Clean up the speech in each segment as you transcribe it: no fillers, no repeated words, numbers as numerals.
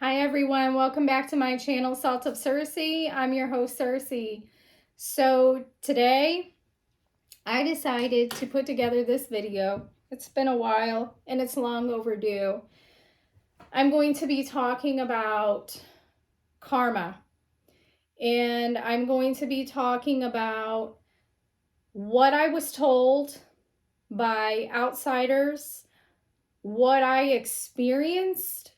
Hi everyone, welcome back to my channel, Salt of Circe. I'm your host, Circe. So today, I decided to put together this video. It's been a while and it's long overdue. I'm going to be talking about karma. And I'm going to be talking about what I was told by outsiders, what I experienced,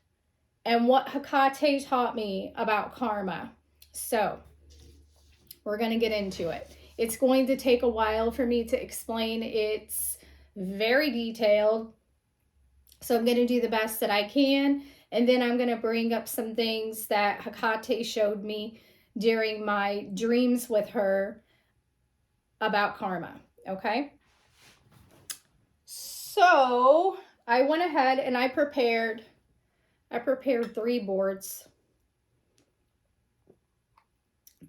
and what Hekate taught me about karma. So we're going to get into it. It's going to take a while for me to explain. It's very detailed. So I'm going to do the best that I can. And then I'm going to bring up some things that Hekate showed me during my dreams with her about karma. Okay. So I went ahead and I prepared 3 boards.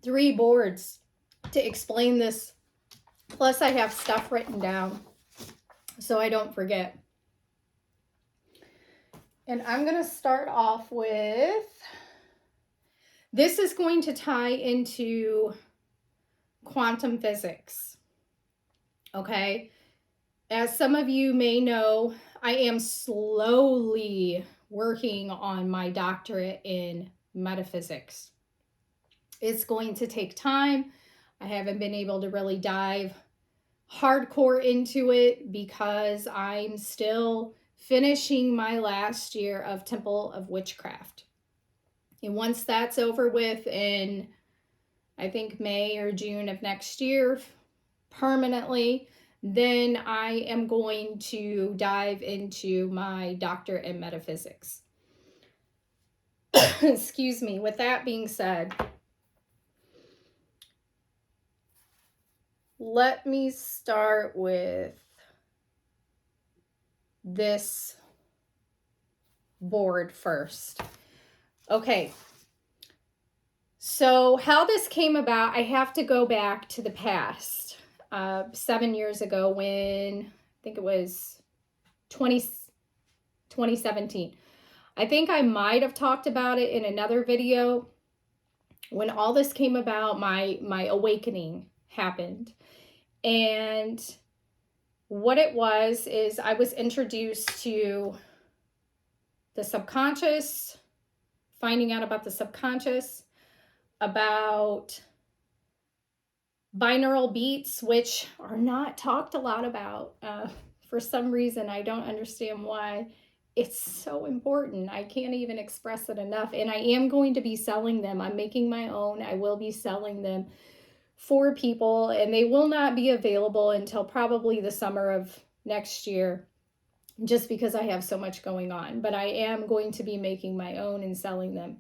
3 boards to explain this. Plus I have stuff written down so I don't forget. And I'm going to start off with, this is going to tie into quantum physics. Okay. As some of you may know, I am slowly working on my doctorate in metaphysics. It's going to take time. I haven't been able to really dive hardcore into it because I'm still finishing my last year of Temple of Witchcraft. And once that's over with in, I think, May or June of next year, permanently, then I am going to dive into my doctorate in metaphysics. Excuse me. With that being said, let me start with this board first. Okay. So how this came about, I have to go back to the past. 7 years ago when, I think it was 2017. I think I might have talked about it in another video. When all this came about, my awakening happened. And what it was is I was introduced to the subconscious, finding out about the subconscious, about binaural beats, which are not talked a lot about. For some reason, I don't understand why. It's so important. I can't even express it enough. And I am going to be selling them. I'm making my own. I will be selling them for people, and they will not be available until probably the summer of next year, just because I have so much going on. But I am going to be making my own and selling them.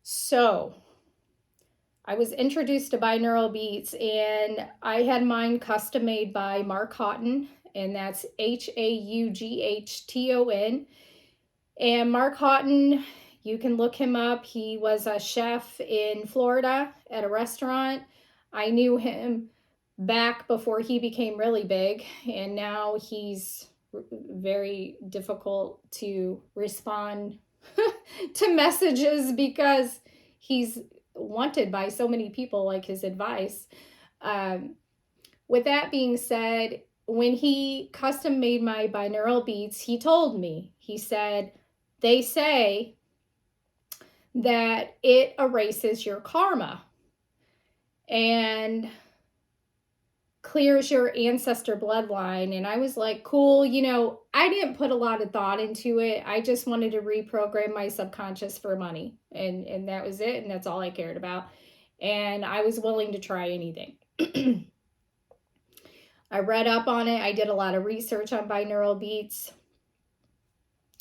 So I was introduced to binaural beats, and I had mine custom made by Mark Houghton, and that's Haughton. And Mark Houghton, you can look him up. He was a chef in Florida at a restaurant. I knew him back before he became really big, and now he's very difficult to respond to messages because he's wanted by so many people, like his advice. With that being said, when he custom made my binaural beats, he told me, he said, they say that it erases your karma and clears your ancestor bloodline. And I was like, cool. You know, I didn't put a lot of thought into it. I just wanted to reprogram my subconscious for money. And that was it. And that's all I cared about. And I was willing to try anything. I read up on it. I did a lot of research on binaural beats.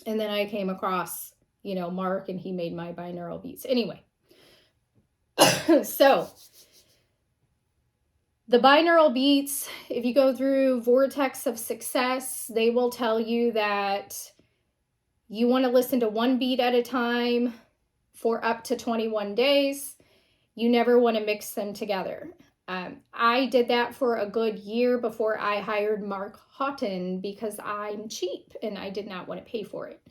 And then I came across, you know, Mark, and he made my binaural beats. Anyway, so the binaural beats, if you go through Vortex of Success, they will tell you that you want to listen to one beat at a time for up to 21 days. You never want to mix them together. I did that for a good year before I hired Mark Houghton because I'm cheap and I did not want to pay for it.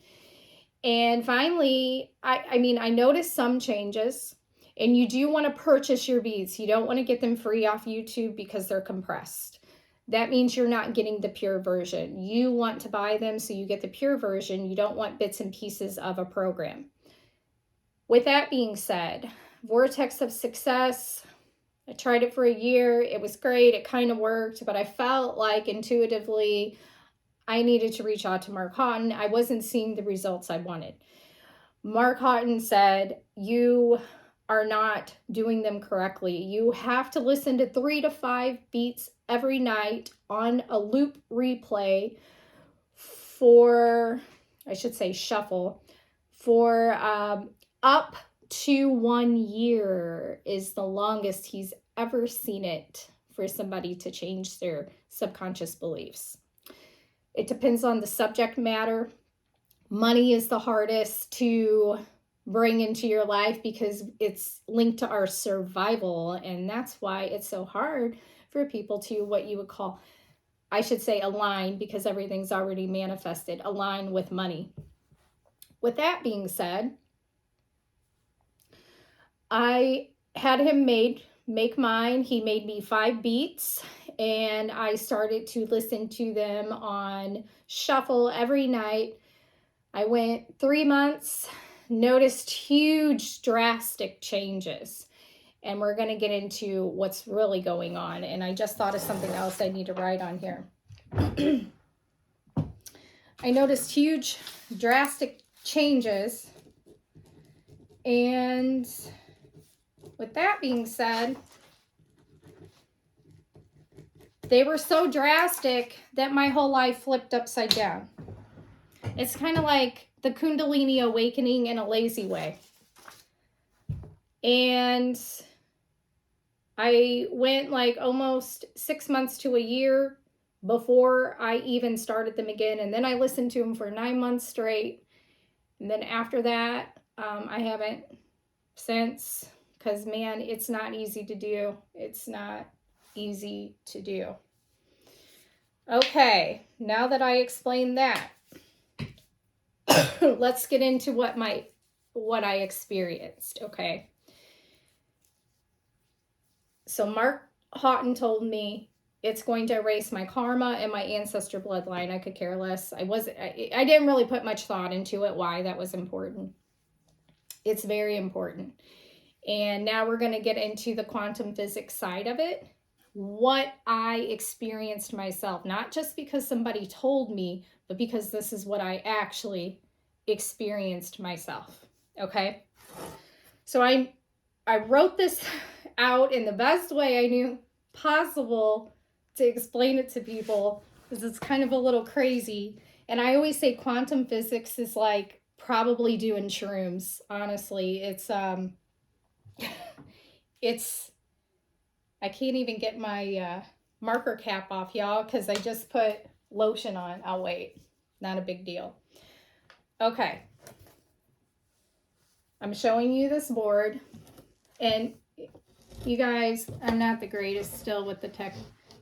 And finally, I noticed some changes. And you do want to purchase your beads. You don't want to get them free off YouTube because they're compressed. That means you're not getting the pure version. You want to buy them so you get the pure version. You don't want bits and pieces of a program. With that being said, Vortex of Success, I tried it for a year. It was great. It kind of worked, but I felt like intuitively I needed to reach out to Mark Houghton. I wasn't seeing the results I wanted. Mark Houghton said, you are not doing them correctly. You have to listen to 3 to 5 beats every night on a loop replay for, I should say shuffle, for up to 1 year is the longest he's ever seen it for somebody to change their subconscious beliefs. It depends on the subject matter. Money is the hardest to bring into your life because it's linked to our survival, and that's why it's so hard for people to, what you would call, I should say align, because everything's already manifested, align with money. With that being said, I had him make mine. He made me 5 beats, and I started to listen to them on shuffle every night. I went 3 months, noticed huge drastic changes, and we're going to get into what's really going on. And I just thought of something else I need to write on here. I noticed huge drastic changes, and with that being said, they were so drastic that my whole life flipped upside down. It's kind of like the Kundalini awakening in a lazy way. And I went like almost 6 months to a year before I even started them again. And then I listened to them for 9 months straight. And then after that, I haven't since, because man, it's not easy to do. It's not easy to do. Okay, now that I explained that, let's get into what I experienced, okay? So Mark Houghton told me it's going to erase my karma and my ancestor bloodline. I could care less. I didn't really put much thought into it, why that was important. It's very important. And now we're going to get into the quantum physics side of it. What I experienced myself, not just because somebody told me, but because this is what I actually experienced myself. Okay. So I wrote this out in the best way I knew possible to explain it to people, because it's kind of a little crazy. And I always say quantum physics is like probably doing shrooms. Honestly, it's I can't even get my marker cap off, y'all, because I just put lotion on. I'll wait. Not a big deal. Okay. I'm showing you this board. And you guys, I'm not the greatest still with the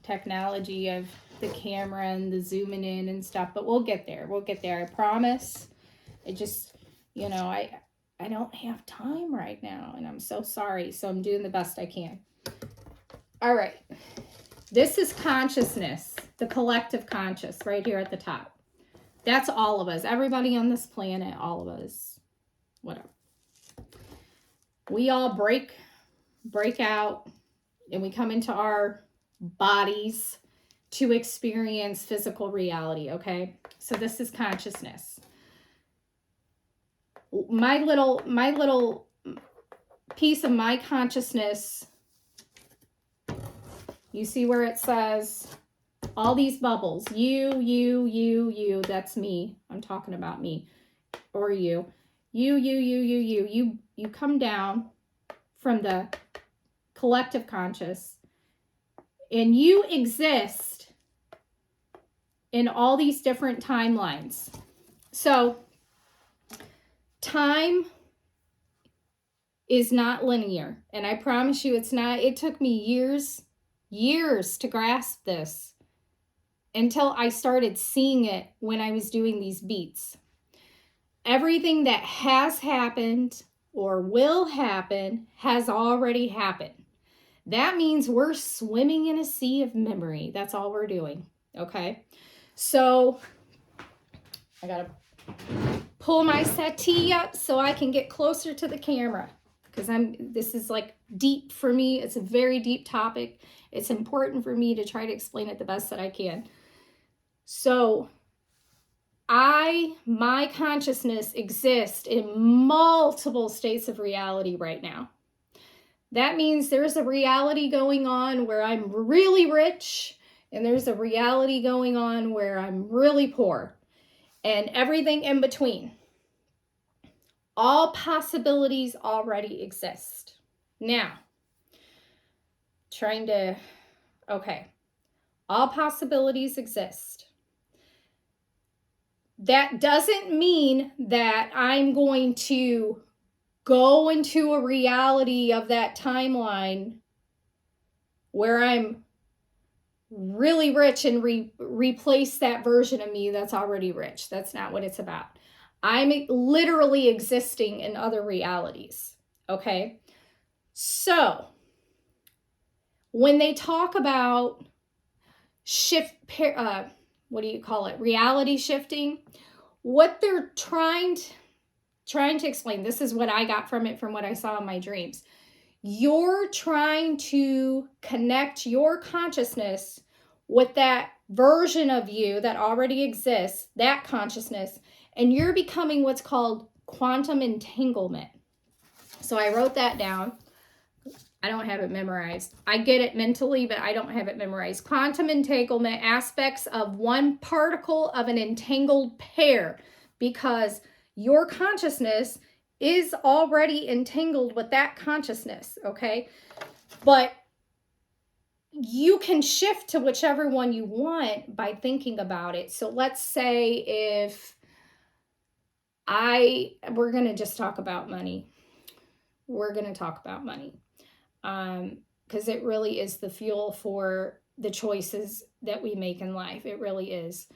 technology of the camera and the zooming in and stuff, but we'll get there. We'll get there. I promise. It just, I don't have time right now, and I'm so sorry. So I'm doing the best I can. All right. This is consciousness, the collective conscious right here at the top. That's all of us, everybody on this planet, all of us, whatever. We all break out, and we come into our bodies to experience physical reality, okay? So this is consciousness. My little piece of my consciousness, you see where it says all these bubbles, you, that's me. I'm talking about me, or you. You come down from the collective conscious, and you exist in all these different timelines. So time is not linear, and I promise you it's not. It took me years to grasp this until I started seeing it when I was doing these beats. everything that has happened or will happen has already happened. That means we're swimming in a sea of memory. That's all we're doing. Okay. So I got to pull my settee up so I can get closer to the camera, because this is like deep for me. It's a very deep topic. It's important for me to try to explain it the best that I can. So my consciousness exists in multiple states of reality right now. That means there's a reality going on where I'm really rich, and there's a reality going on where I'm really poor, and everything in between. All possibilities already exist. Now, all possibilities exist. That doesn't mean that I'm going to go into a reality of that timeline where I'm really rich and replace that version of me that's already rich. That's not what it's about. I'm literally existing in other realities. Okay. So when they talk about reality shifting, what they're trying to explain, this is what I got from it, from what I saw in my dreams. You're trying to connect your consciousness with that version of you that already exists, that consciousness, and you're becoming what's called quantum entanglement. So I wrote that down. I don't have it memorized. I get it mentally, but I don't have it memorized. Quantum entanglement, aspects of one particle of an entangled pair, because your consciousness is already entangled with that consciousness, okay? But you can shift to whichever one you want by thinking about it. So let's say if we're going to just talk about money. We're going to talk about money. Because it really is the fuel for the choices that we make in life. It really is.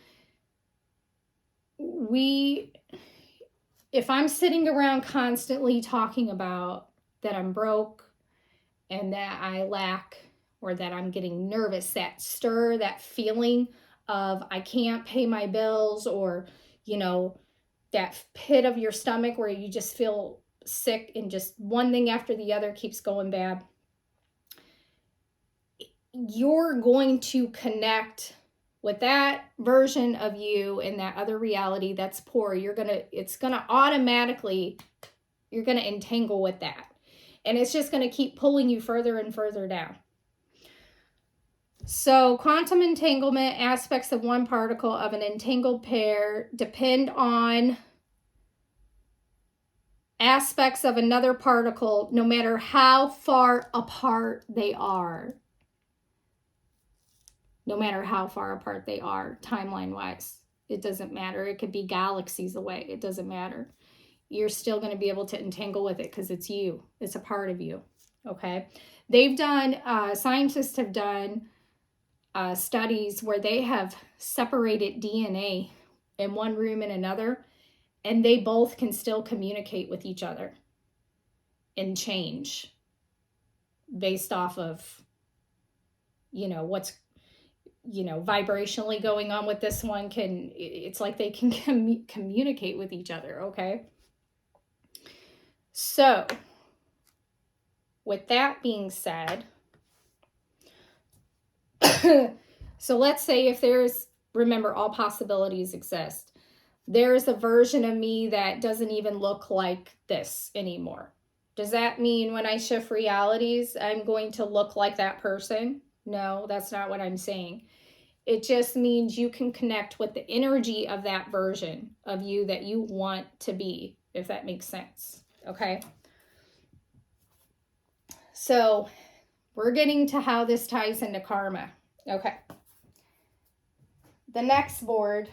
If I'm sitting around constantly talking about that I'm broke and that I lack, or that I'm getting nervous, that stir, that feeling of I can't pay my bills, or, that pit of your stomach where you just feel sick and just one thing after the other keeps going bad, you're going to connect with that version of you in that other reality that's poor. You're going to entangle with that. And it's just going to keep pulling you further and further down. So quantum entanglement, aspects of one particle of an entangled pair depend on aspects of another particle, no matter how far apart they are. No matter how far apart they are, timeline-wise. It doesn't matter. It could be galaxies away. It doesn't matter. You're still going to be able to entangle with it because it's you. It's a part of you. Okay? Scientists have done studies where they have separated DNA in one room and another, and they both can still communicate with each other and change based off of, what's, vibrationally going on with this one. It's like they can communicate with each other. Okay. So with that being said, so let's say remember, all possibilities exist. There's a version of me that doesn't even look like this anymore. Does that mean when I shift realities, I'm going to look like that person? No, that's not what I'm saying. It just means you can connect with the energy of that version of you that you want to be, if that makes sense. Okay. So we're getting to how this ties into karma. Okay. The next board,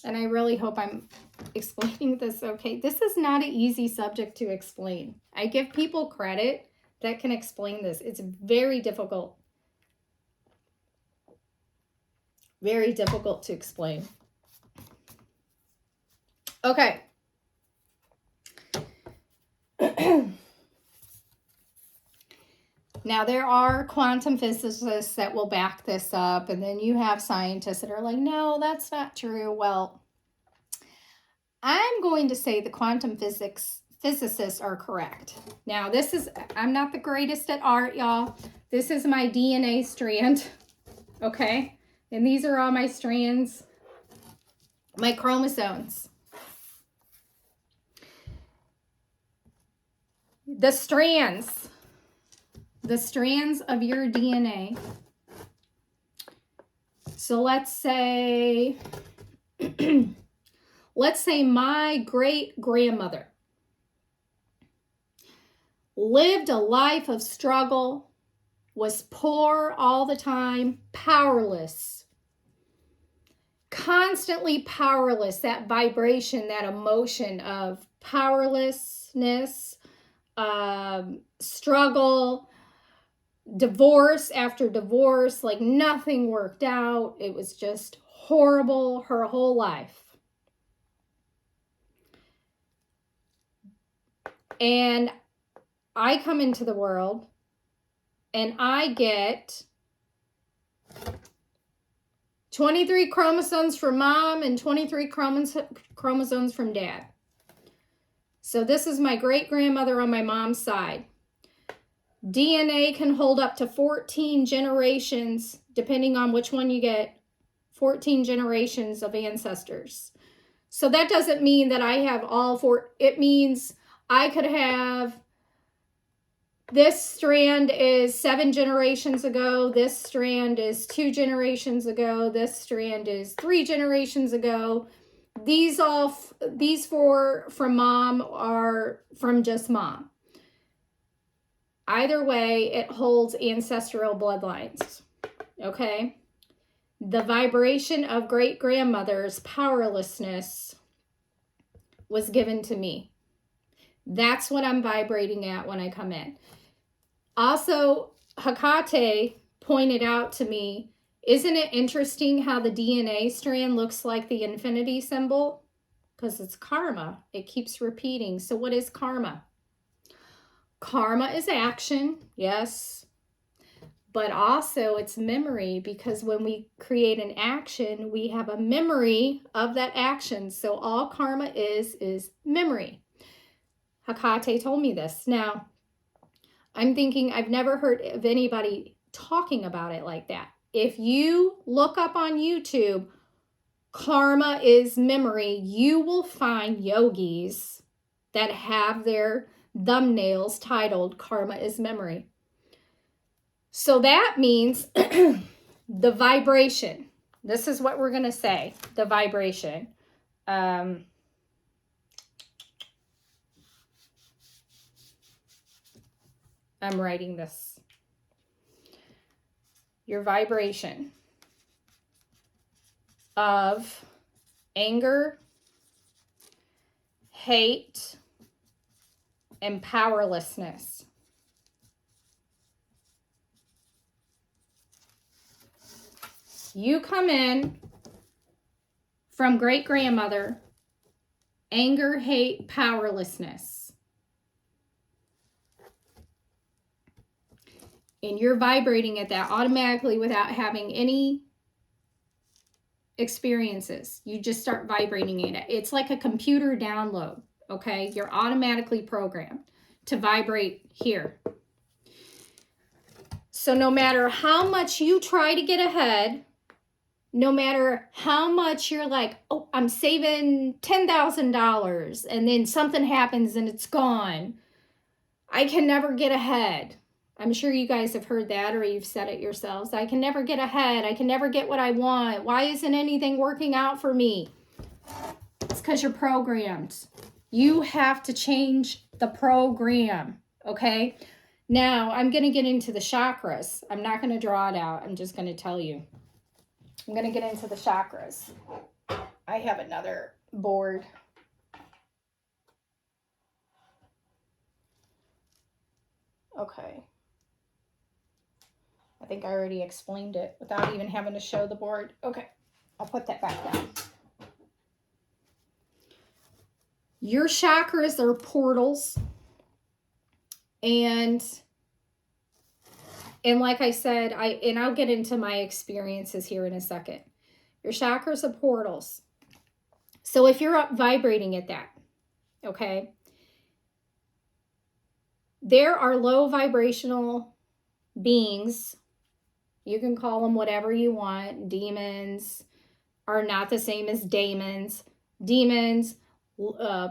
and I really hope I'm explaining this okay. This is not an easy subject to explain. I give people credit that can explain this. It's very difficult. Very difficult to explain. Okay. Now, there are quantum physicists that will back this up, and then you have scientists that are like, no, that's not true. Well, I'm going to say the quantum physicists are correct. Now, I'm not the greatest at art, y'all. This is my DNA strand, okay? And these are all my strands, my chromosomes. The strands of your DNA. So let's say my great-grandmother lived a life of struggle, was poor all the time, powerless, constantly powerless, that vibration, that emotion of powerlessness, struggle, divorce after divorce, like nothing worked out. It was just horrible her whole life. And I come into the world and I get 23 chromosomes from mom and 23 chromosomes from dad. So this is my great-grandmother on my mom's side. DNA can hold up to 14 generations, depending on which one you get, 14 generations of ancestors. So that doesn't mean that I have all four. It means I could have, this strand is 7 generations ago, this strand is 2 generations ago, this strand is 3 generations ago. These 4 from mom are from just mom. Either way, it holds ancestral bloodlines, okay? The vibration of great-grandmother's powerlessness was given to me. That's what I'm vibrating at when I come in. Also, Hekate pointed out to me, isn't it interesting how the DNA strand looks like the infinity symbol? Because it's karma. It keeps repeating. So what is karma? Karma is action, yes. But also it's memory, because when we create an action, we have a memory of that action. So all karma is memory. Hekate told me this. Now, I'm thinking I've never heard of anybody talking about it like that. If you look up on YouTube, karma is memory, you will find yogis that have their thumbnails titled Karma is Memory. So that means the vibration. This is what we're going to say, the vibration. I'm writing this. Your vibration of anger, hate, and powerlessness. You come in from great-grandmother, anger, hate, powerlessness. And you're vibrating at that automatically without having any experiences. You just start vibrating in it. It's like a computer download, okay? You're automatically programmed to vibrate here. So no matter how much you try to get ahead, no matter how much you're like, oh, I'm saving $10,000, and then something happens and it's gone, I can never get ahead. I'm sure you guys have heard that, or you've said it yourselves. I can never get ahead. I can never get what I want. Why isn't anything working out for me? It's because you're programmed. You have to change the program, okay? Now, I'm going to get into the chakras. I'm not going to draw it out. I'm just going to tell you. I'm going to get into the chakras. I have another board. Okay. I think I already explained it without even having to show the board. Okay, I'll put that back down. Your chakras are portals. And like I said, I'll get into my experiences here in a second. Your chakras are portals. So if you're up vibrating at that, okay, there are low vibrational beings. You can call them whatever you want. Demons are not the same as daemons. Demons,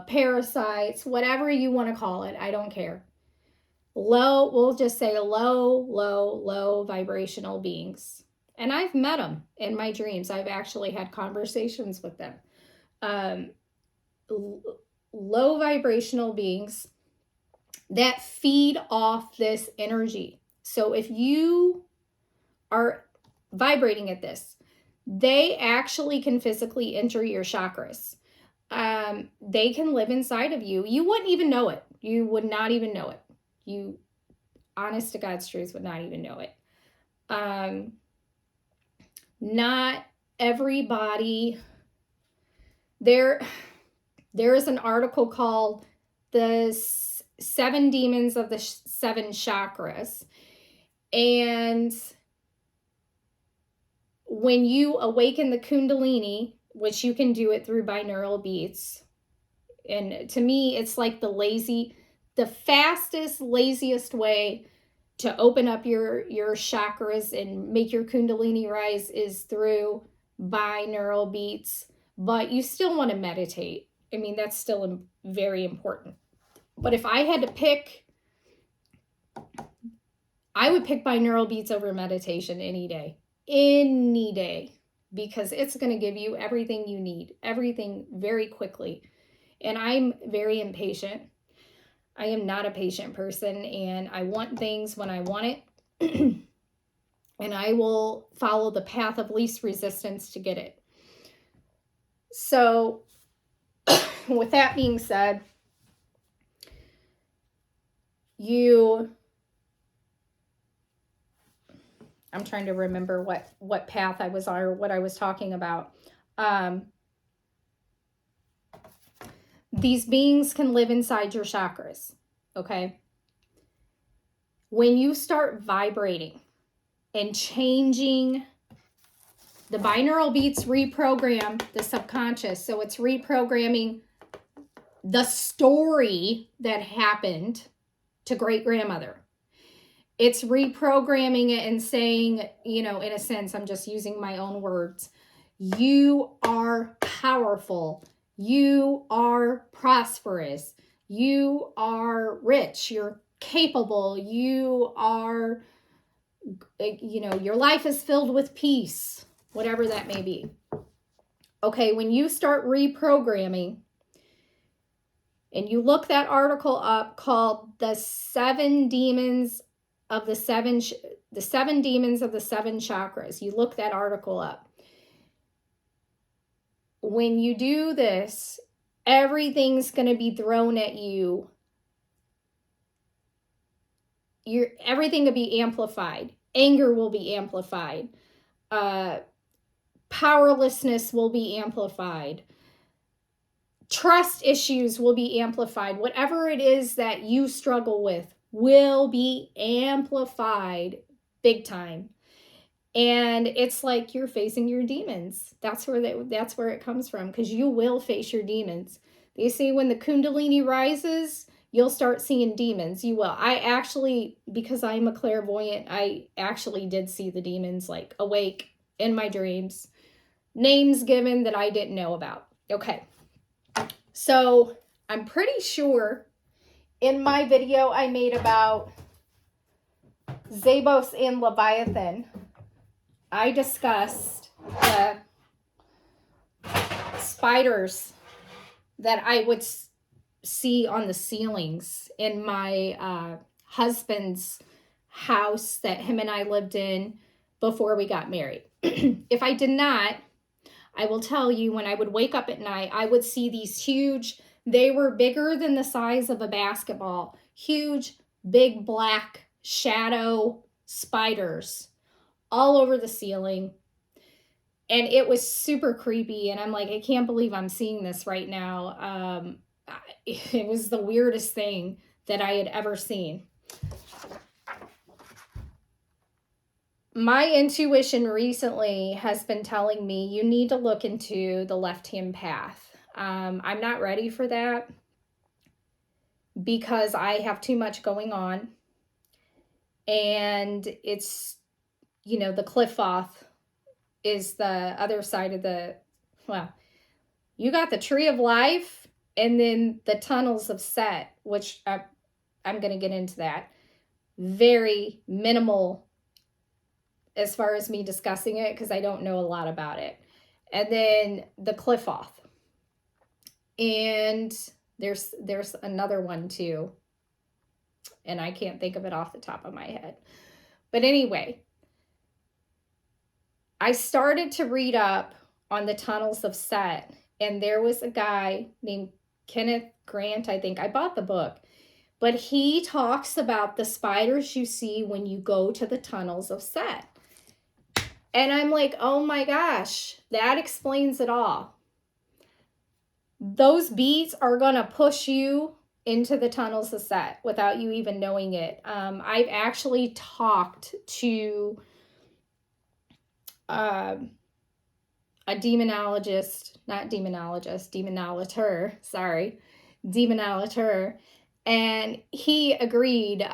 parasites, whatever you want to call it. I don't care. Low, we'll just say low vibrational beings. And I've met them in my dreams. I've actually had conversations with them. Low vibrational beings that feed off this energy. So if you are vibrating at this, they actually can physically enter your chakras. They can live inside of you. You wouldn't even know it. You would not even know it. You, honest to God's truth, would not even know it. Not everybody. There is an article called The 7 Demons of the 7 Chakras. And when you awaken the Kundalini, which you can do it through binaural beats, and to me, it's like the fastest, laziest way to open up your chakras and make your Kundalini rise is through binaural beats. But you still want to meditate. I mean, that's still very important. But if I had to pick, I would pick binaural beats over meditation any day. Any day. Because it's going to give you everything you need. Everything very quickly. And I'm very impatient. I am not a patient person, and I want things when I want it. And I will follow the path of least resistance to get it. So, with that being said, I'm trying to remember what path I was on or what I was talking about. These beings can live inside your chakras, okay? When you start vibrating and changing, the binaural beats reprogram the subconscious. So it's reprogramming the story that happened to great-grandmother. It's reprogramming it and saying, in a sense, I'm just using my own words. You are powerful. You are prosperous. You are rich. You're capable. You are, your life is filled with peace, whatever that may be. Okay, when you start reprogramming, and you look that article up called The 7 Demons of the 7 Demons of the 7 Chakras. You look that article up. When you do this, everything's going to be thrown at you. Everything will be amplified. Anger will be amplified. Powerlessness will be amplified. Trust issues will be amplified. Whatever it is that you struggle with will be amplified big time. And it's like you're facing your demons. That's where it comes from, because you will face your demons. They say when the Kundalini rises, you'll start seeing demons. You will. I actually, because I'm a clairvoyant, I actually did see the demons like awake in my dreams. Names given that I didn't know about. Okay. So I'm pretty sure in my video I made about Zabos and Leviathan, I discussed the spiders that I would see on the ceilings in my husband's house that him and I lived in before we got married. If I did not, I will tell you, when I would wake up at night, I would see these huge, they were bigger than the size of a basketball, huge, big black shadow spiders all over the ceiling. And it was super creepy. And I'm like, I can't believe I'm seeing this right now. it was the weirdest thing that I had ever seen. My intuition recently has been telling me you need to look into the left-hand path. I'm not ready for that because I have too much going on. And it's, the cliff off is the other side of well, you got the tree of life and then the tunnels of Set, which I'm going to get into that. Very minimal as far as me discussing it because I don't know a lot about it. And then the cliff off. And there's another one too. And I can't think of it off the top of my head. But anyway, I started to read up on the tunnels of Set, and there was a guy named Kenneth Grant, I think. I bought the book, but he talks about the spiders you see when you go to the tunnels of Set. And I'm like, oh my gosh, that explains it all. Those beats are going to push you into the tunnels of Set without you even knowing it. I've actually talked to a demonologist, demonolator, and he agreed,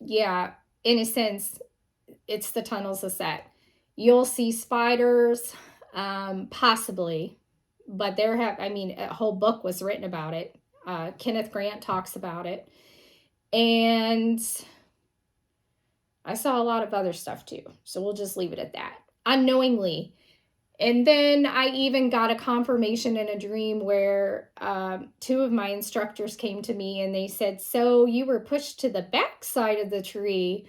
yeah, in a sense, it's the tunnels of Set. You'll see spiders, possibly, but a whole book was written about it. Kenneth Grant talks about it, and I saw a lot of other stuff too, so we'll just leave it at that. Unknowingly. And then I even got a confirmation in a dream where two of my instructors came to me and they said, so you were pushed to the back side of the tree.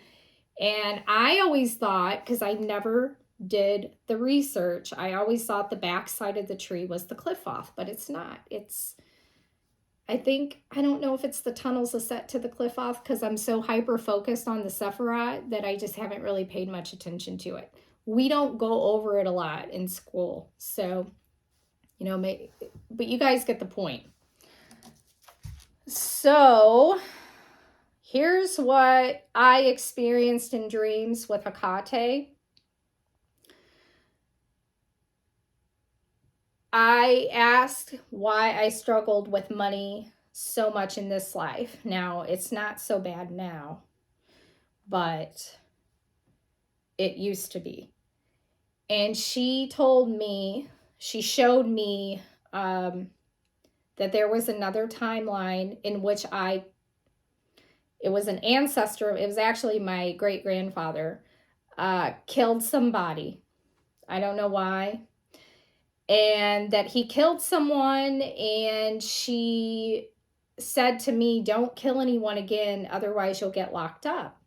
And I always thought, because I never did the research, I always thought the back side of the tree was the cliff off, but it's not. I don't know if it's the tunnels of Set to the cliff off because I'm so hyper focused on the Sephiroth that I just haven't really paid much attention to it. We don't go over it a lot in school. So, but you guys get the point. So, here's what I experienced in dreams with Hekate. I asked why I struggled with money so much in this life. Now, it's not so bad now, but it used to be. And she showed me that there was another timeline in which it was an ancestor, it was actually my great-grandfather, killed somebody. I don't know why. And that he killed someone, and she said to me, don't kill anyone again, otherwise you'll get locked up.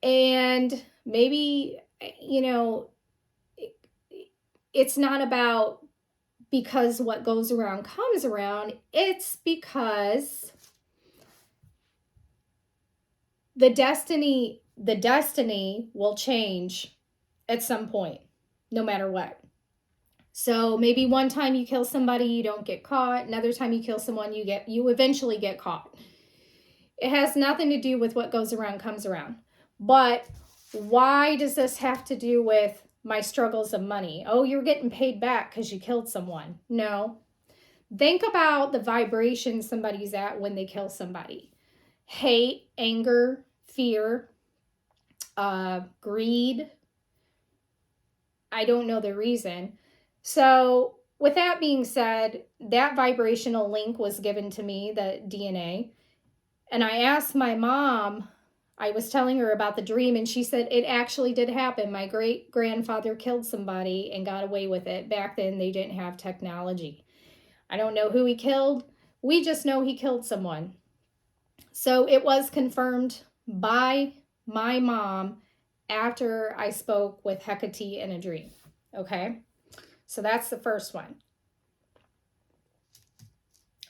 And maybe, it's not about because what goes around comes around. It's because the destiny will change at some point, no matter what. So maybe one time you kill somebody, you don't get caught. Another time you kill someone, you eventually get caught. It has nothing to do with what goes around comes around. But why does this have to do with my struggles of money? Oh, you're getting paid back because you killed someone. No. Think about the vibration somebody's at when they kill somebody. Hate, anger, fear, greed. I don't know the reason. So with that being said, that vibrational link was given to me, the DNA. And I asked my mom, I was telling her about the dream, and she said it actually did happen. My great-grandfather killed somebody and got away with it. Back then, they didn't have technology. I don't know who he killed. We just know he killed someone. So it was confirmed by my mom after I spoke with Hekate in a dream. Okay? So that's the first one.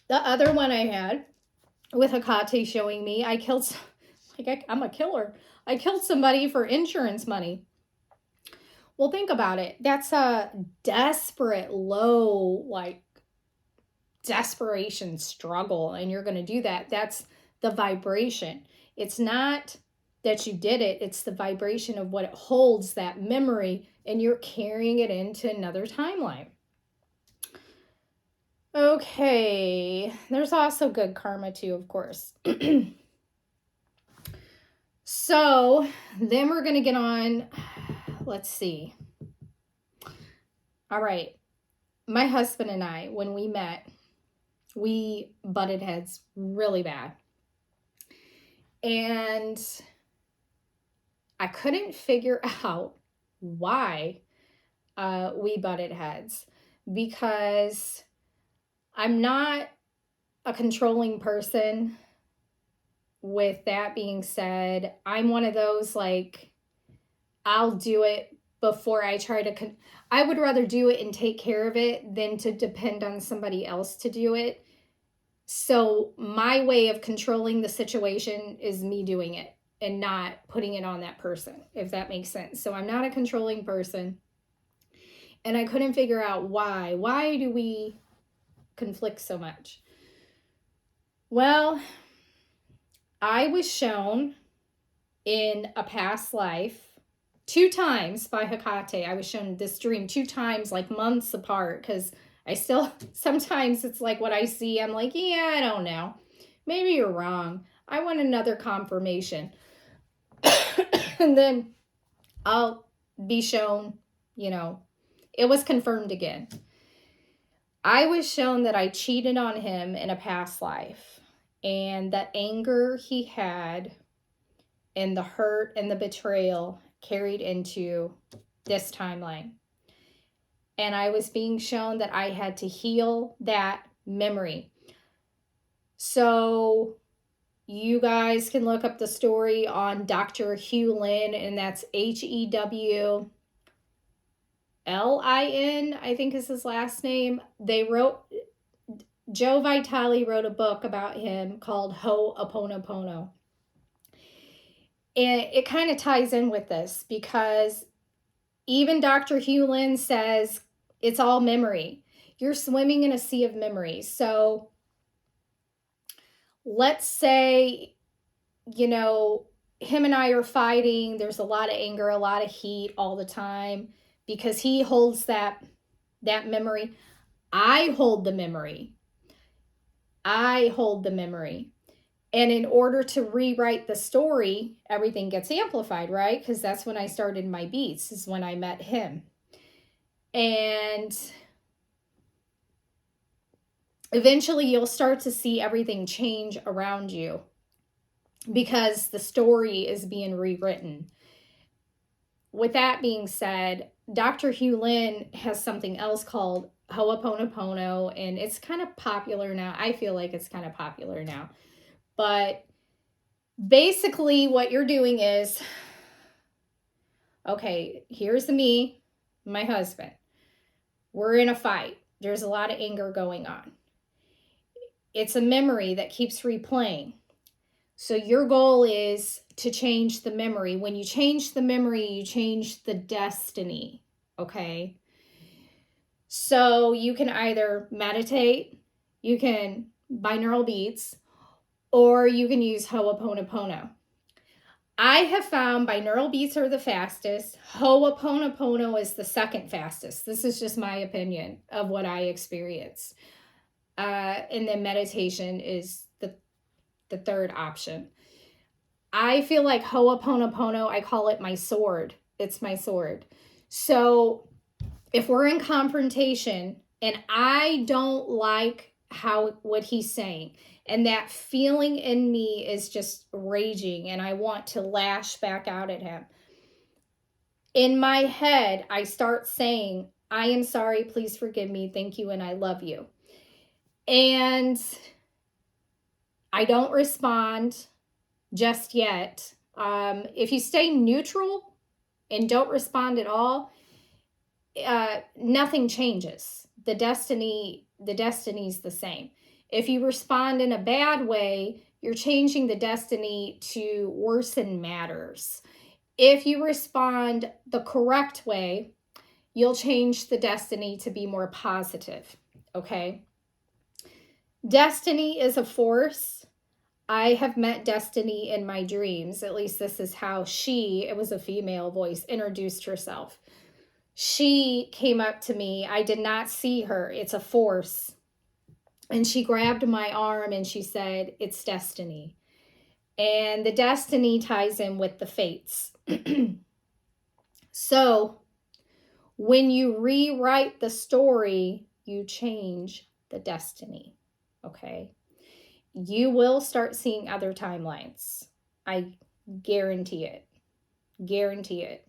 The other one I had with Hekate showing me, I'm a killer. I killed somebody for insurance money. Well, think about it. That's a desperate, low, desperation struggle, and you're going to do that. That's the vibration. It's not that you did it, it's the vibration of what it holds, that memory, and you're carrying it into another timeline. Okay, there's also good karma too, of course. So then we're going to get on, let's see. All right, my husband and I, when we met, we butted heads really bad. And I couldn't figure out why we butted heads, because I'm not a controlling person. With that being said, I'm one of those, like, I'll do it before I try to, I would rather do it and take care of it than to depend on somebody else to do it. So my way of controlling the situation is me doing it and not putting it on that person, if that makes sense. So I'm not a controlling person. And I couldn't figure out why. Why do we conflict so much? Well, I was shown in a past life 2 times by Hekate. I was shown this dream 2 times, like months apart, because I still, sometimes it's like what I see, I'm like, yeah, I don't know. Maybe you're wrong. I want another confirmation. And then I'll be shown, it was confirmed again. I was shown that I cheated on him in a past life, and the anger he had and the hurt and the betrayal carried into this timeline. And I was being shown that I had to heal that memory. So you guys can look up the story on Dr. Hugh Lin, and that's HEWLIN, I think is his last name. Joe Vitale wrote a book about him called Ho'oponopono. And it kind of ties in with this, because even Dr. Hugh Lin says it's all memory. You're swimming in a sea of memories. So let's say, him and I are fighting. There's a lot of anger, a lot of heat all the time, because he holds that memory. I hold the memory. And in order to rewrite the story, everything gets amplified, right? Because that's when I started my beats, is when I met him. And eventually you'll start to see everything change around you, because the story is being rewritten. With that being said, Dr. Hugh Lin has something else called Ho'oponopono, and it's kind of popular now. I feel like it's kind of popular now. But basically what you're doing is, okay, here's me, my husband. We're in a fight. There's a lot of anger going on. It's a memory that keeps replaying. So your goal is to change the memory. When you change the memory, you change the destiny, okay? So you can either meditate, you can binaural beats, or you can use Ho'oponopono. I have found binaural beats are the fastest. Ho'oponopono is the second fastest. This is just my opinion of what I experience. And then meditation is the third option. I feel like Ho'oponopono, I call it my sword. It's my sword. So if we're in confrontation and I don't like what he's saying, and that feeling in me is just raging and I want to lash back out at him, in my head, I start saying, I am sorry, please forgive me, thank you, and I love you. And I don't respond just yet. If you stay neutral and don't respond at all, nothing changes. The destiny's the same. If you respond in a bad way, you're changing the destiny to worsen matters. If you respond the correct way, you'll change the destiny to be more positive, okay? Destiny is a force. I have met Destiny in my dreams. At least this is how it was a female voice, introduced herself. She came up to me. I did not see her. It's a force. And she grabbed my arm and she said, "It's destiny." And the destiny ties in with the fates. So when you rewrite the story, you change the destiny. Okay? You will start seeing other timelines. I guarantee it. Guarantee it.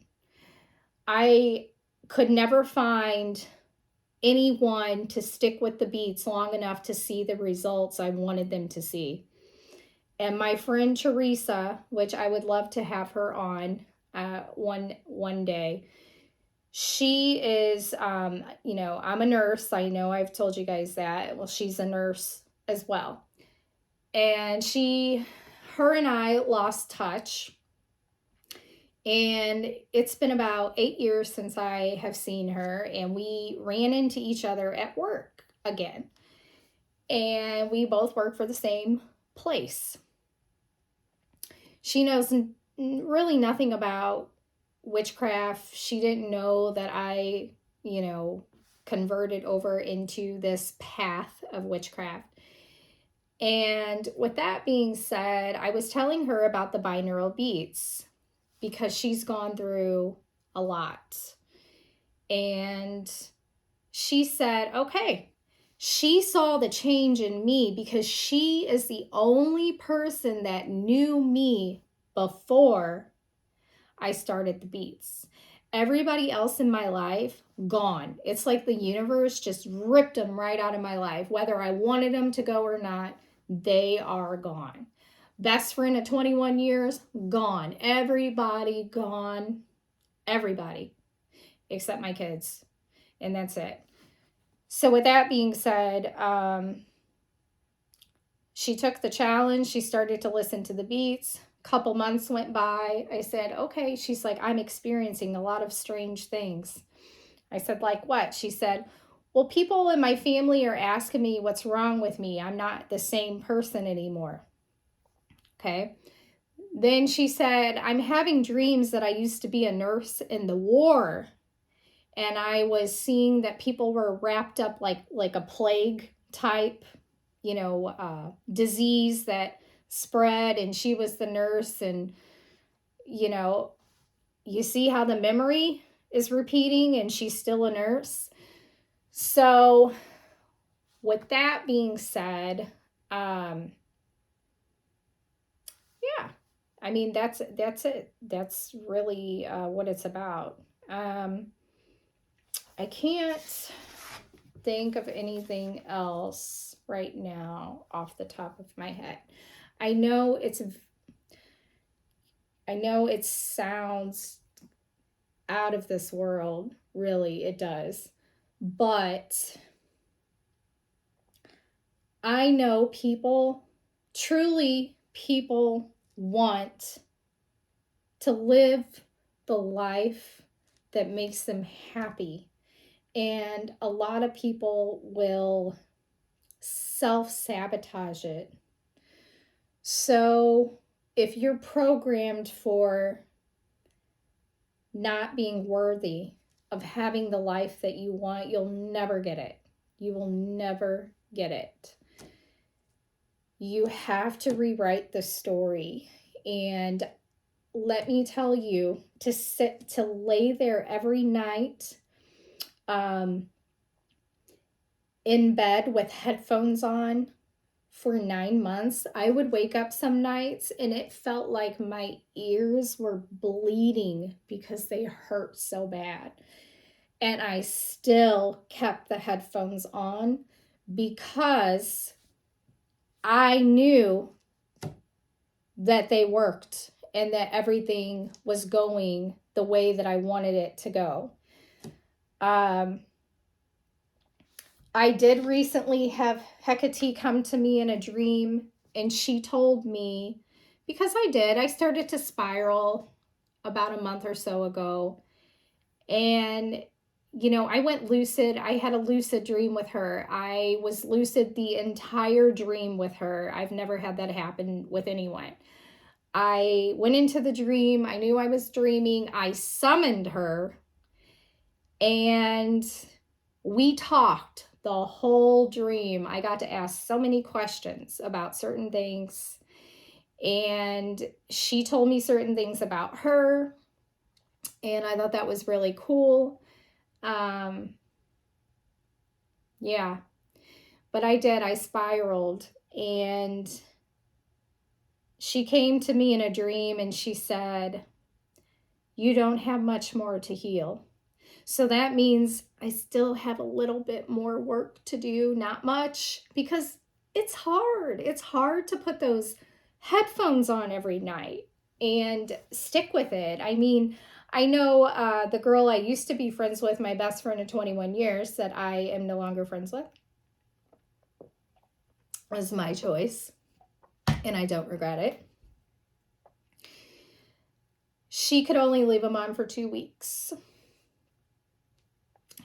I could never find anyone to stick with the beats long enough to see the results I wanted them to see. And my friend Teresa, which I would love to have her on one day, she is, I'm a nurse. I know I've told you guys that. Well, she's a nurse as well. And her and I lost touch. And it's been about 8 years since I have seen her, and we ran into each other at work again. And we both work for the same place. She knows really nothing about witchcraft. She didn't know that I, converted over into this path of witchcraft. And with that being said, I was telling her about the binaural beats because she's gone through a lot. And she said, okay, she saw the change in me because she is the only person that knew me before I started the beats. Everybody else in my life, gone. It's like the universe just ripped them right out of my life. Whether I wanted them to go or not, they are gone. Best friend of 21 years, gone. Everybody gone. Everybody. Except my kids. And that's it. So with that being said, she took the challenge. She started to listen to the beats. Couple months went by. I said, okay. She's like, I'm experiencing a lot of strange things. I said, like what? She said, well, people in my family are asking me what's wrong with me. I'm not the same person anymore. Okay. Then she said, I'm having dreams that I used to be a nurse in the war. And I was seeing that people were wrapped up like a plague type, disease that spread. And she was the nurse. And, you see how the memory is repeating and she's still a nurse. So with that being said, yeah, I mean, that's it. That's really what it's about. I can't think of anything else right now off the top of my head. I know it sounds out of this world, really, it does. But I know people want to live the life that makes them happy. And a lot of people will self-sabotage it. So if you're programmed for not being worthy of having the life that you want, you'll never get it. You will never get it. You have to rewrite the story. And let me tell you, to lay there every night in bed with headphones on for 9 months, I would wake up some nights and it felt like my ears were bleeding because they hurt so bad. And I still kept the headphones on because I knew that they worked and that everything was going the way that I wanted it to go. I did recently have Hekate come to me in a dream, and she told me, because I started to spiral about a month or so ago, and you know, I went lucid. I had a lucid dream with her. I was lucid the entire dream with her. I've never had that happen with anyone. I went into the dream. I knew I was dreaming. I summoned her and we talked the whole dream. I got to ask so many questions about certain things, and she told me certain things about her, and I thought that was really cool. Yeah, but I spiraled, and she came to me in a dream and she said, "You don't have much more to heal." So that means I still have a little bit more work to do, not much, because it's hard. It's hard to put those headphones on every night and stick with it. I mean, I know the girl I used to be friends with, my best friend of 21 years, that I am no longer friends with, was my choice, and I don't regret it. She could only leave them on for 2 weeks.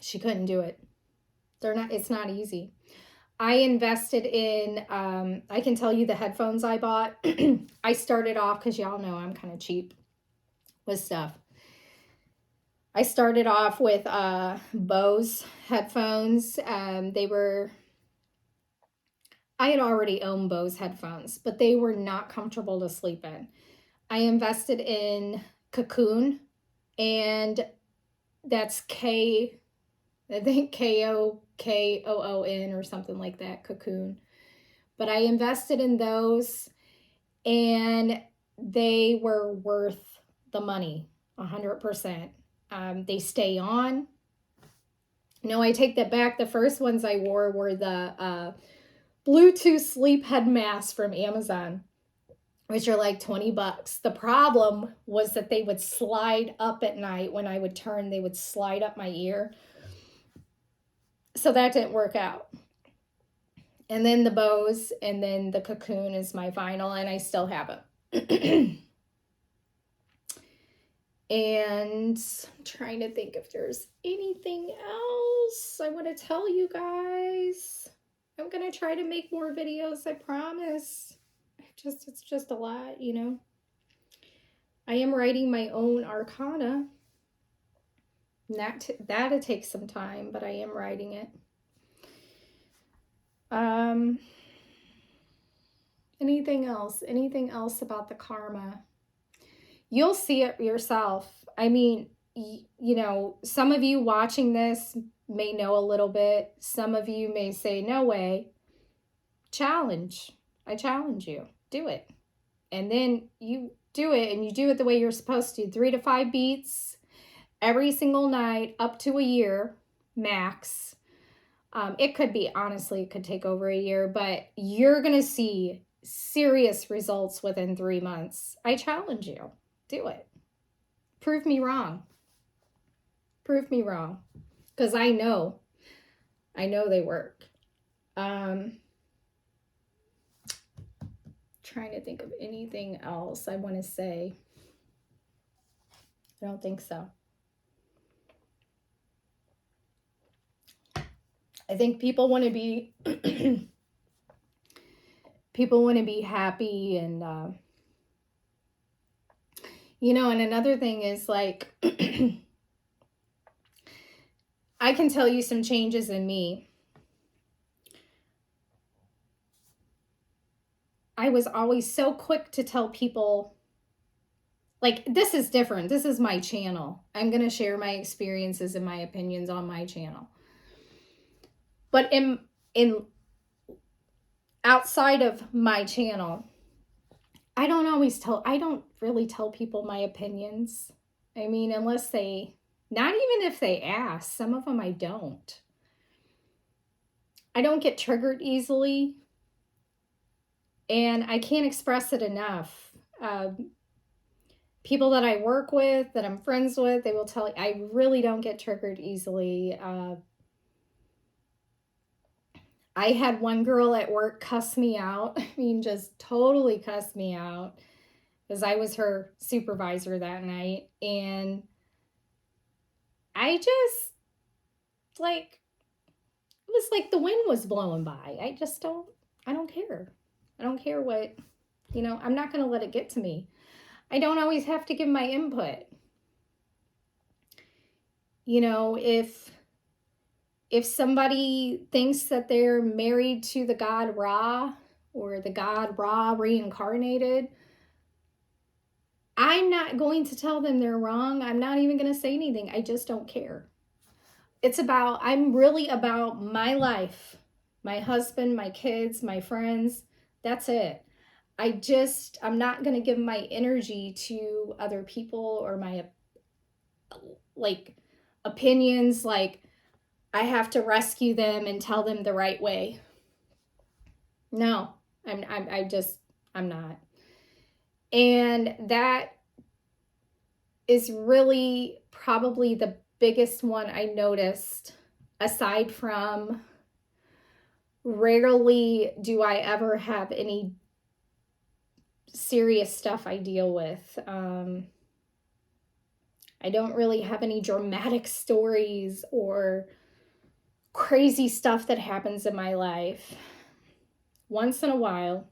She couldn't do it. It's not easy. I invested in, I can tell you the headphones I bought. I started off, because y'all know I'm kind of cheap with stuff. I started off with Bose headphones. I had already owned Bose headphones, but they were not comfortable to sleep in. I invested in Cocoon, and that's I think Kokoon or something like that, Cocoon. But I invested in those, and they were worth the money, 100%. They stay on. No, I take that back. The first ones I wore were the Bluetooth sleep head masks from Amazon, which are like $20. The problem was that they would slide up at night. When I would turn, they would slide up my ear. So that didn't work out. And then the Bose, and then the Cocoon is my final, and I still have it. And I'm trying to think if there's anything else I want to tell you guys. I'm going to try to make more videos, I promise. It's just a lot, you know. I am writing my own arcana. That'll take some time, but I am writing it. Anything else? Anything else about the karma? You'll see it yourself. I mean, you know, some of you watching this may know a little bit. Some of you may say, no way. Challenge. I challenge you. Do it. And then you do it, and you do it the way you're supposed to. 3 to 5 beats every single night, up to a year max. It could be, honestly, it could take over a year, but you're going to see serious results within 3 months. I challenge you. Do it. Prove me wrong. Prove me wrong. Because I know they work. Trying to think of anything else I want to say. I don't think so. I think people want to be happy, and you know, and another thing is, like, I can tell you some changes in me. I was always so quick to tell people, like, this is different. This is my channel. I'm going to share my experiences and my opinions on my channel. But in outside of my channel, I don't really tell people my opinions. I mean, unless not even if they ask. Some of them I don't. I don't get triggered easily, and I can't express it enough. People that I work with, that I'm friends with, they will tell you I really don't get triggered easily. I had one girl at work cuss me out. I mean, just totally cuss me out, because I was her supervisor that night. And I like, it was like the wind was blowing by. I don't care. I don't care what, I'm not going to let it get to me. I don't always have to give my input. If somebody thinks that they're married to the god Ra or the god Ra reincarnated, I'm not going to tell them they're wrong. I'm not even going to say anything. I just don't care. I'm really about my life, my husband, my kids, my friends. That's it. I'm not going to give my energy to other people or my like opinions. Like, I have to rescue them and tell them the right way. No, I'm not. And that is really probably the biggest one I noticed, aside from rarely do I ever have any serious stuff I deal with. I don't really have any dramatic stories or crazy stuff that happens in my life. Once in a while,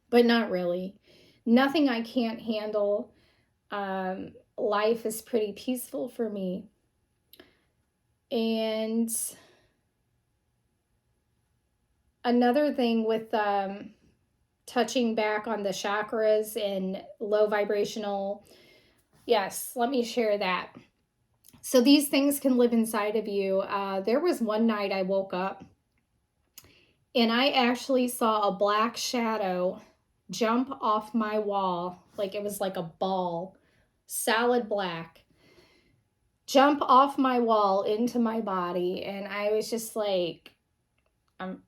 but not really. Nothing I can't handle. Life is pretty peaceful for me. And another thing with touching back on the chakras and low vibrational, yes, let me share that. So these things can live inside of you. There was one night I woke up and I actually saw a black shadow jump off my wall. Like it was like a ball, solid black, jump off my wall into my body. And I was just like, I'm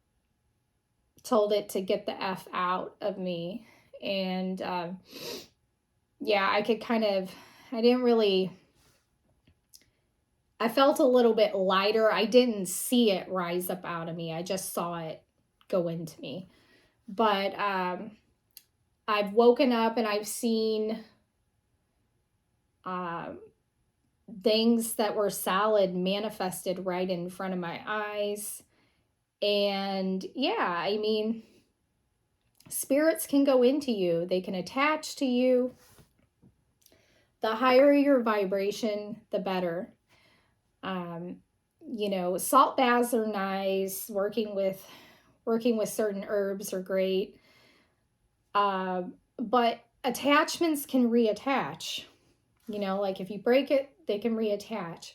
told it to get the F out of me. And yeah, I felt a little bit lighter. I didn't see it rise up out of me. I just saw it go into me. But I've woken up and I've seen things that were solid manifested right in front of my eyes. And yeah, I mean, spirits can go into you. They can attach to you. The higher your vibration, the better. Salt baths are nice. Working with certain herbs are great. But attachments can reattach. Like if you break it, they can reattach.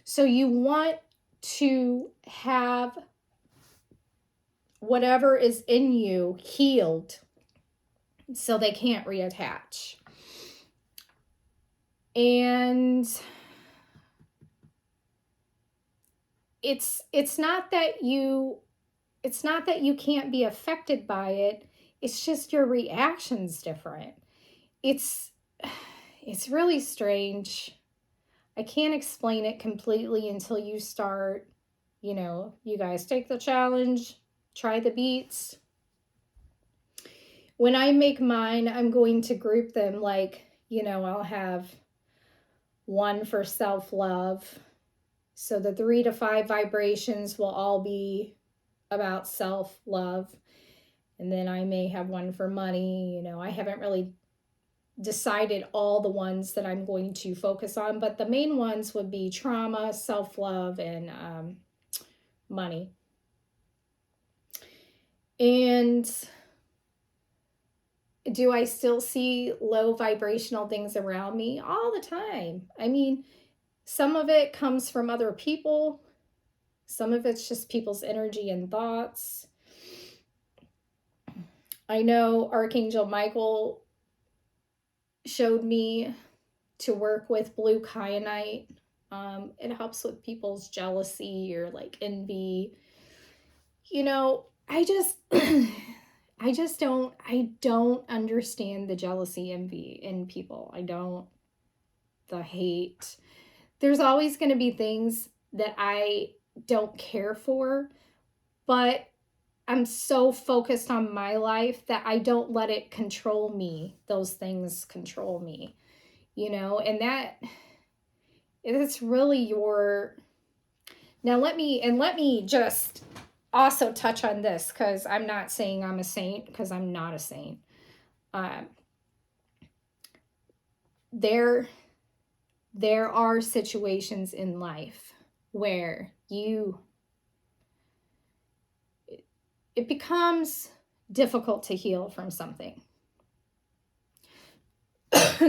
So you want to have whatever is in you healed so they can't reattach. And it's not that you can't be affected by it. It's just your reaction's different. It's really strange. I can't explain it completely until you start, you guys take the challenge, try the beats. When I make mine, I'm going to group them like, I'll have one for self-love. So the 3 to 5 vibrations will all be about self-love. And then I may have one for money. I haven't really decided all the ones that I'm going to focus on, but the main ones would be trauma, self-love, and money. And do I still see low vibrational things around me? All the time. I mean, some of it comes from other people. Some of it's just people's energy and thoughts. I know Archangel Michael showed me to work with blue kyanite. It helps with people's jealousy or like envy. I don't understand the jealousy, envy in people. The hate. There's always going to be things that I don't care for, but I'm so focused on my life that I don't let it control me. Those things control me, and it's really Now let me just also touch on this, because I'm not saying I'm a saint, because I'm not a saint. There are situations in life where it becomes difficult to heal from something.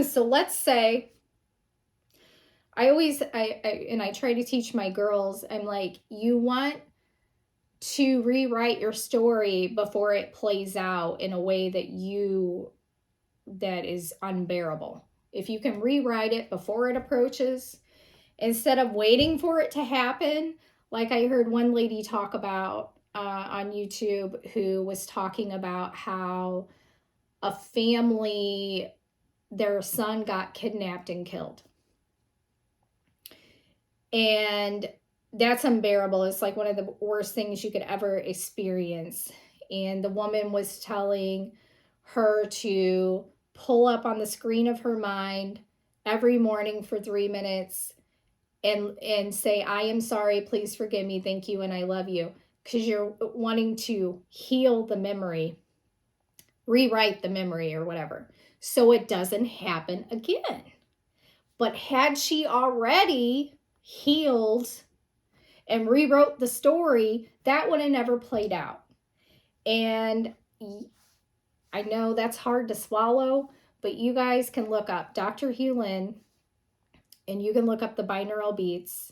So let's say, I try to teach my girls, I'm like, you want to rewrite your story before it plays out in a way that is unbearable. If you can rewrite it before it approaches, instead of waiting for it to happen, like I heard one lady talk about on YouTube, who was talking about how a family, their son got kidnapped and killed. And that's unbearable. It's like one of the worst things you could ever experience. And the woman was telling her to pull up on the screen of her mind every morning for 3 minutes and say, I am sorry, please forgive me, thank you, and I love you. Because you're wanting to heal the memory, rewrite the memory or whatever, so it doesn't happen again. But had she already healed and rewrote the story, that would have never played out. And I know that's hard to swallow, but you guys can look up Dr. Hewlin, and you can look up the binaural beats.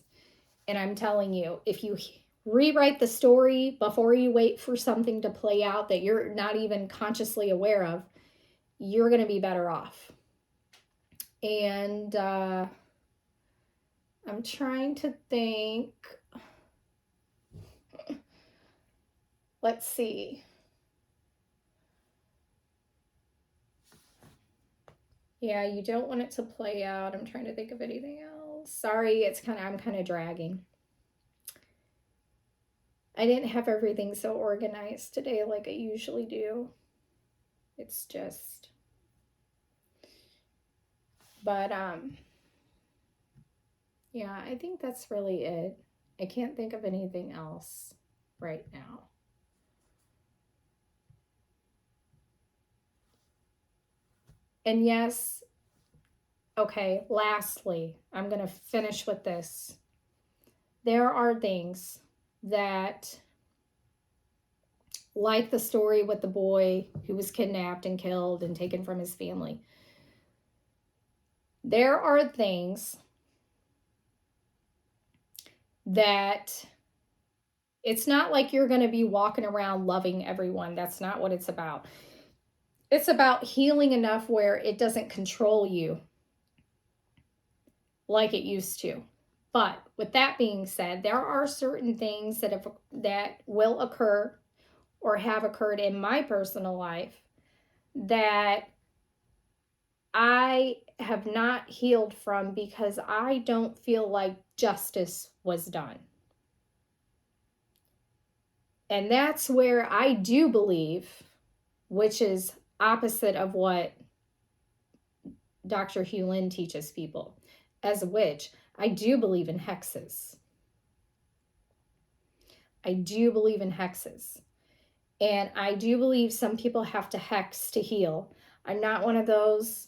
And I'm telling you, if you rewrite the story before you wait for something to play out that you're not even consciously aware of, you're going to be better off. And I'm trying to think. Let's see. Yeah, you don't want it to play out. I'm trying to think of anything else. Sorry, I'm kind of dragging. I didn't have everything so organized today like I usually do. It's just, but yeah, I think that's really it. I can't think of anything else right now. And yes, okay, lastly, I'm going to finish with this. There are things that, like the story with the boy who was kidnapped and killed and taken from his family, there are things that it's not like you're going to be walking around loving everyone. That's not what it's about. It's about healing enough where it doesn't control you like it used to. But with that being said, there are certain things that will occur or have occurred in my personal life that I have not healed from because I don't feel like justice was done. And that's where I do believe, which is opposite of what Dr. Hewlin teaches people. As a witch, I do believe in hexes. I do believe in hexes. And I do believe some people have to hex to heal. I'm not one of those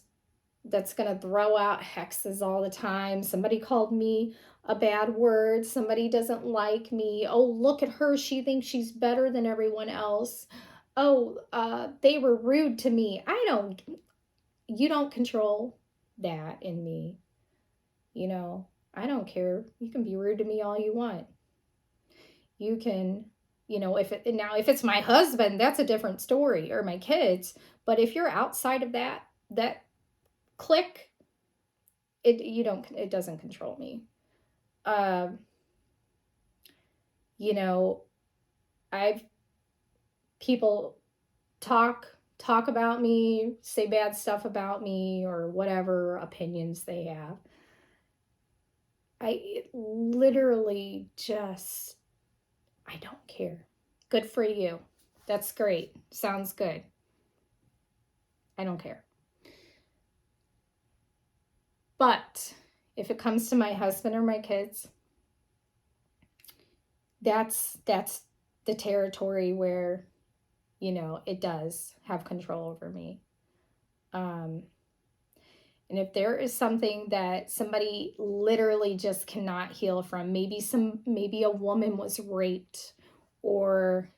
that's going to throw out hexes all the time. Somebody called me a bad word. Somebody doesn't like me. Oh, look at her. She thinks she's better than everyone else. Oh, they were rude to me. You don't control that in me. You know, I don't care. You can be rude to me all you want. You can, if it's my husband, that's a different story, or my kids. But if you're outside of that click, it doesn't control me. I've people talk about me, say bad stuff about me, or whatever opinions they have. I literally just, I don't care. Good for you. That's great. Sounds good. I don't care. But if it comes to my husband or my kids, that's the territory where, you know, it does have control over me. And if there is something that somebody literally just cannot heal from, maybe a woman was raped or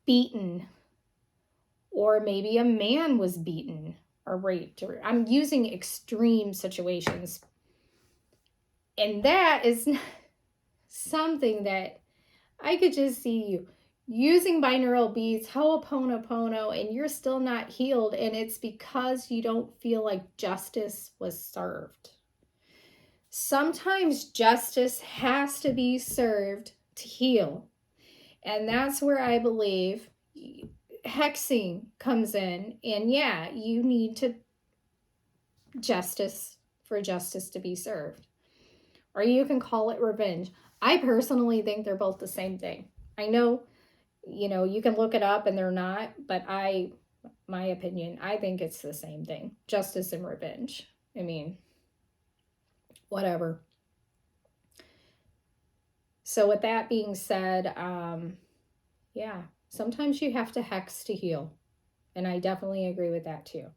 beaten, or maybe a man was beaten or raped, or I'm using extreme situations. And that is something that I could just see you using binaural beats, ho'oponopono, and you're still not healed. And it's because you don't feel like justice was served. Sometimes justice has to be served to heal. And that's where I believe hexing comes in. And yeah, you need to justice for justice to be served. Or you can call it revenge. I personally think they're both the same thing. I know, you know, you can look it up and they're not, but my opinion, I think it's the same thing. Justice and revenge. I mean, whatever. So with that being said, yeah, sometimes you have to hex to heal. And I definitely agree with that too.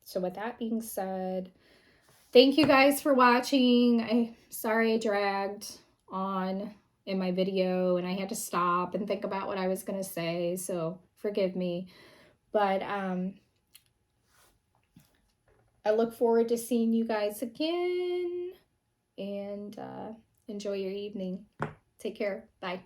So with that being said, thank you guys for watching. Sorry I dragged on in my video and I had to stop and think about what I was going to say, so forgive me. But I look forward to seeing you guys again, and enjoy your evening. Take care. Bye.